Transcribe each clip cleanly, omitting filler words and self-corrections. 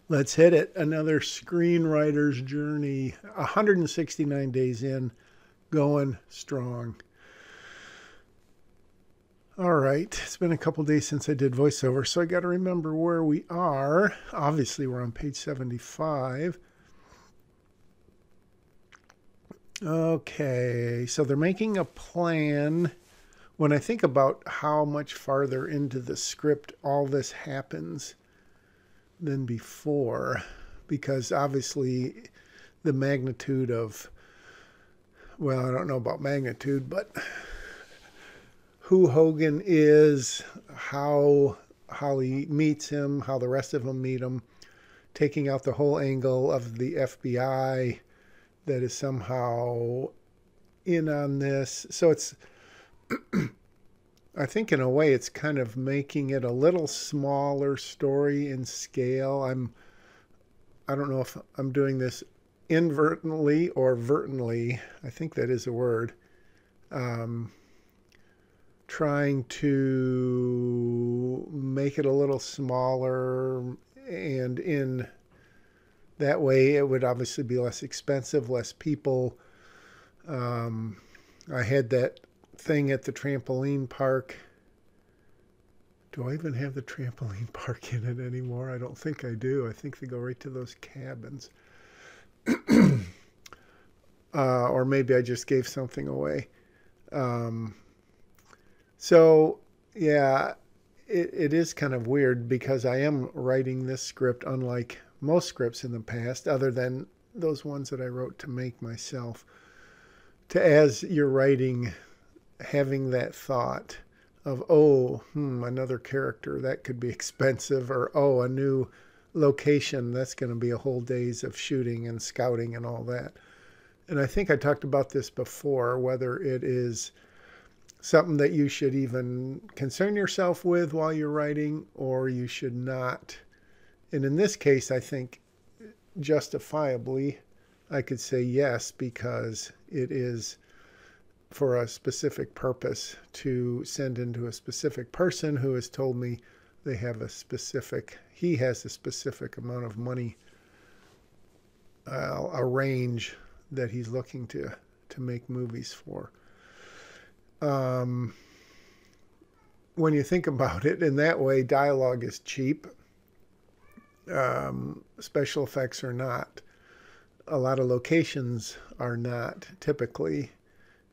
Let's hit it. Another screenwriter's journey. 169 days in, going strong. All right. It's been a couple days since I did voiceover, so I got to remember where we are. Obviously, we're on page 75. Okay. So they're making a plan. When I think about how much farther into the script all this happens than before, because obviously the magnitude of, well, I don't know about magnitude, but who Hogan is, how Holly meets him, how the rest of them meet him, taking out the whole angle of the FBI that is somehow in on this. So it's, I think in a way it's kind of making it a little smaller story in scale. I don't know if I'm doing this inadvertently or vertently. I think that is a word. Trying to make it a little smaller, and in that way it would obviously be less expensive, less people. I had that thing at the trampoline park. Do I even have the trampoline park in it anymore? I don't think I do. I think they go right to those cabins. Or maybe I just gave something away. So, yeah, it is kind of weird because I am writing this script unlike most scripts in the past, other than those ones that I wrote to make myself. To, as you're writing, having that thought of, oh, another character, that could be expensive, or, oh, a new location, that's going to be a whole days of shooting and scouting and all that. And I think I talked about this before, whether it is something that you should even concern yourself with while you're writing, or you should not. And in this case, I think justifiably, I could say yes, because it is for a specific purpose to send into a specific person who has told me he has a specific amount of money, a range that he's looking to make movies for. When you think about it in that way, dialogue is cheap. Special effects are not. A lot of locations are not typically.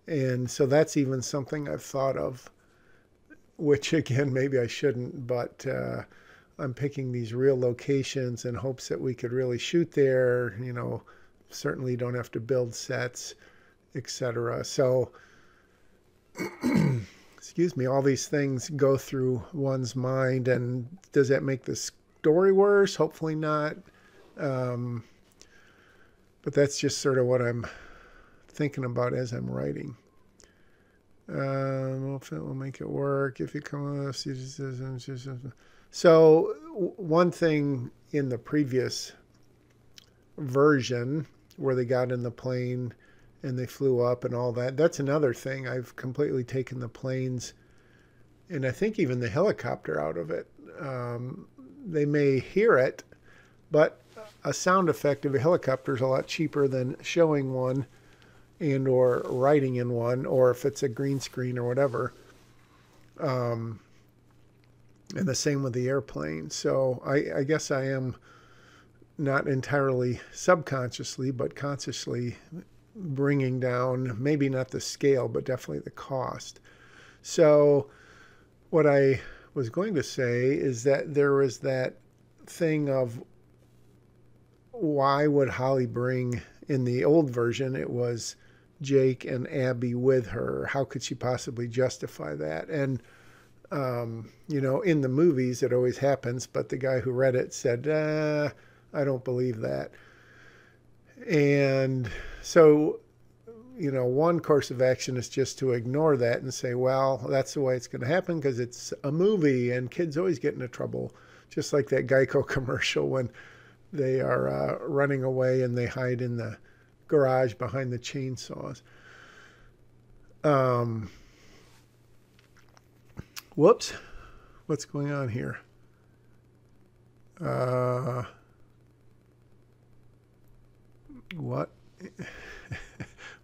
And so that's even something I've thought of, which again, maybe I shouldn't, but I'm picking these real locations in hopes that we could really shoot there. Certainly don't have to build sets, etc. So excuse me, all these things go through one's mind. And does that make the story worse? Hopefully not. But that's just sort of what I'm thinking about as I'm writing. If it will make it work, if you come with us. So one thing in the previous version where they got in the plane and they flew up and all that, that's another thing. I've completely taken the planes and I think even the helicopter out of it. They may hear it, but a sound effect of a helicopter is a lot cheaper than showing one and or writing in one, or if it's a green screen or whatever. And the same with the airplane. So I guess I am not entirely subconsciously, but consciously bringing down, maybe not the scale, but definitely the cost. So what I was going to say is that there was that thing of, why would Holly bring, in the old version, it was Jake and Abby with her. How could she possibly justify that? And, in the movies, it always happens, but the guy who read it said, I don't believe that. And so, one course of action is just to ignore that and say, well, that's the way it's going to happen because it's a movie and kids always get into trouble. Just like that Geico commercial when they are running away and they hide in the garage behind the chainsaws. Whoops. What's going on here?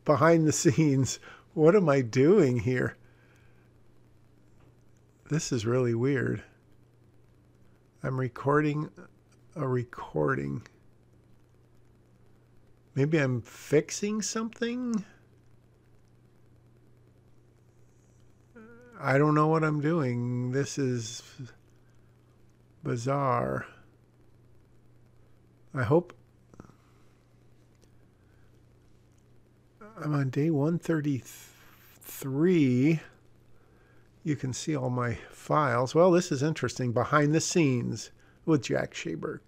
behind the scenes. What am I doing here? This is really weird. I'm recording a recording. Maybe I'm fixing something? I don't know what I'm doing. This is bizarre. I hope I'm on day 133. You can see all my files. Well, this is interesting. Behind the scenes with Jack Shaberg.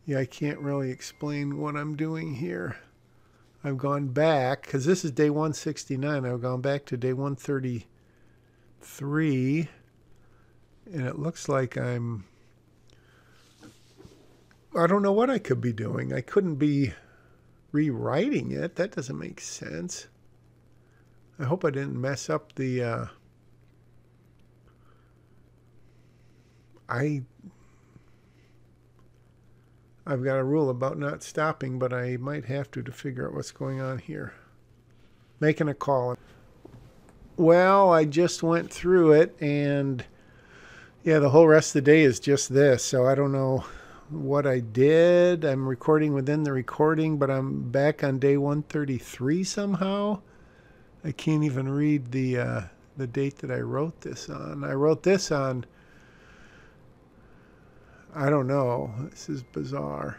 Yeah, I can't really explain what I'm doing here. I've gone back, because this is day 169. I've gone back to day 133. And it looks like I don't know what I could be doing. I couldn't be rewriting it. That doesn't make sense. I hope I didn't mess up the... I've got a rule about not stopping, but I might have to figure out what's going on here. Making a call. Well, I just went through it, and yeah, the whole rest of the day is just this. So I don't know what I did. I'm recording within the recording, but I'm back on day 133 somehow. I can't even read the date that I wrote this on. I wrote this on... I don't know. This is bizarre.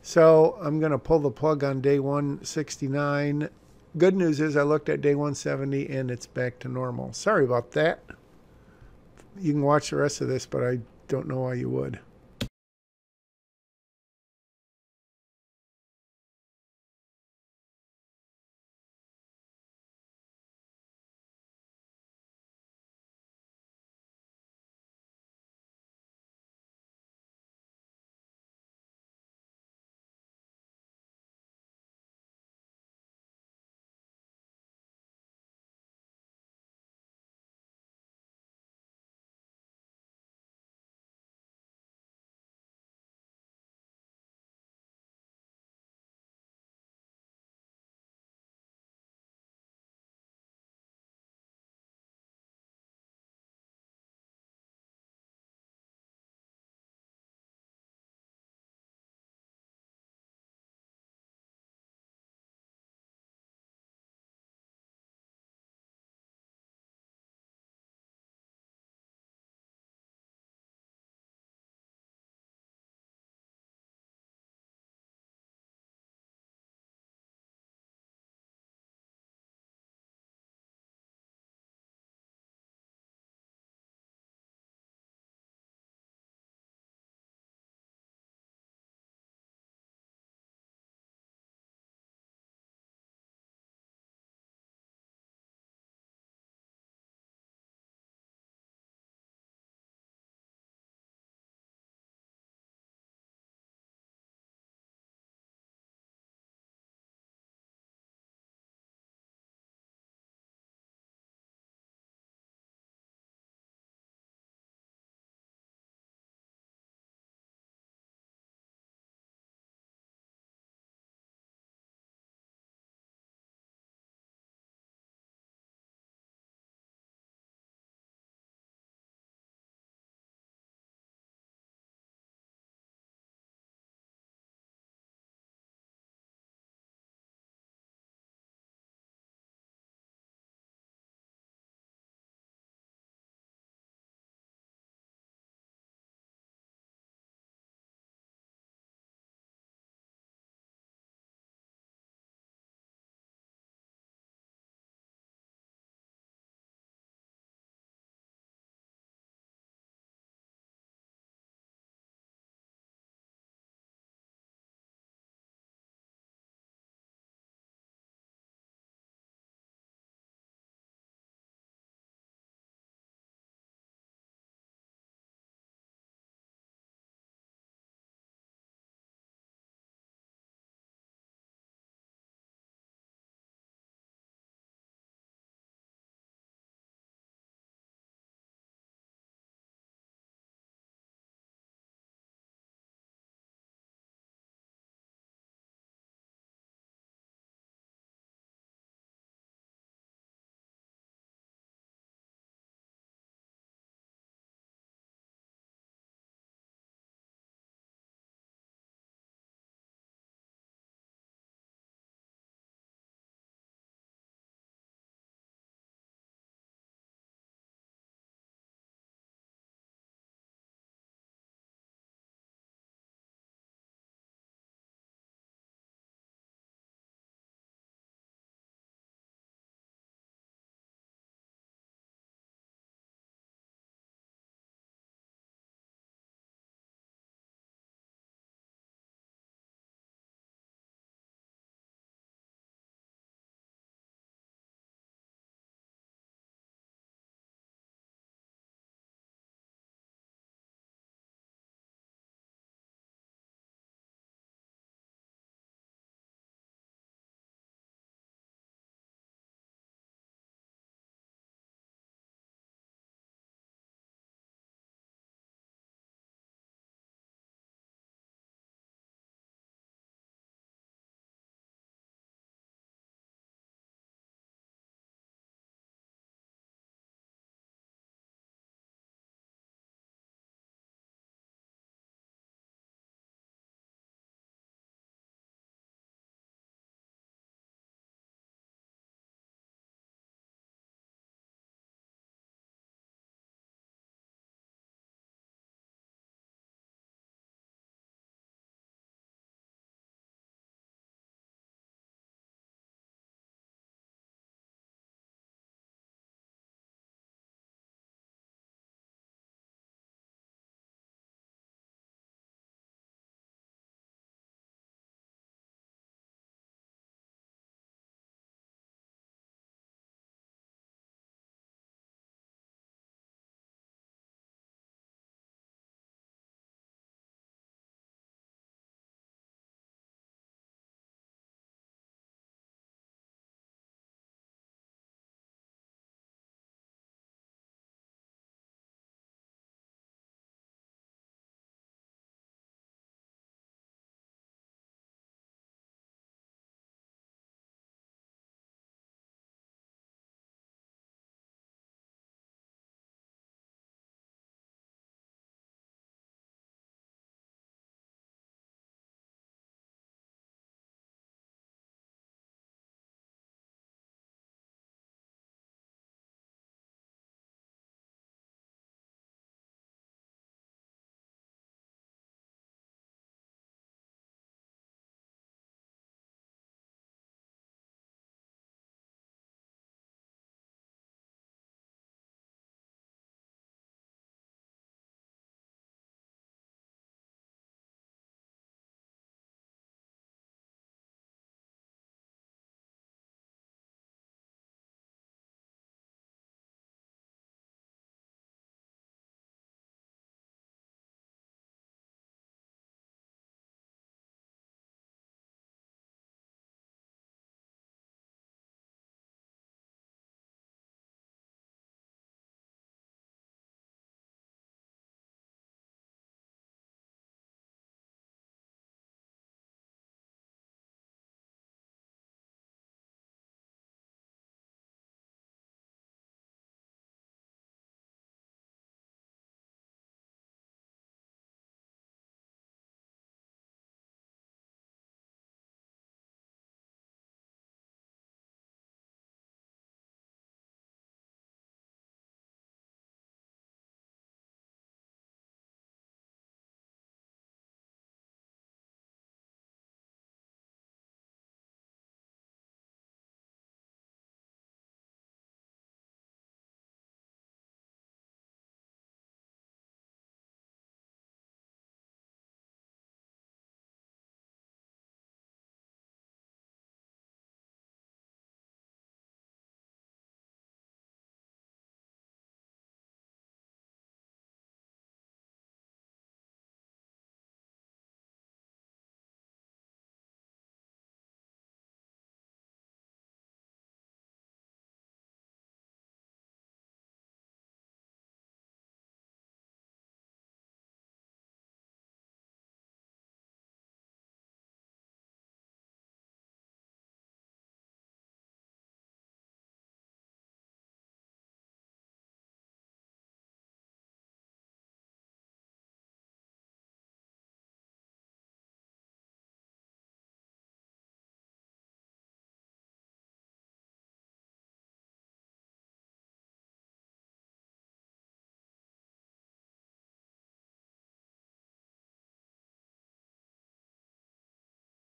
So I'm going to pull the plug on day 169. Good news is I looked at day 170 and it's back to normal. Sorry about that. You can watch the rest of this, but I don't know why you would.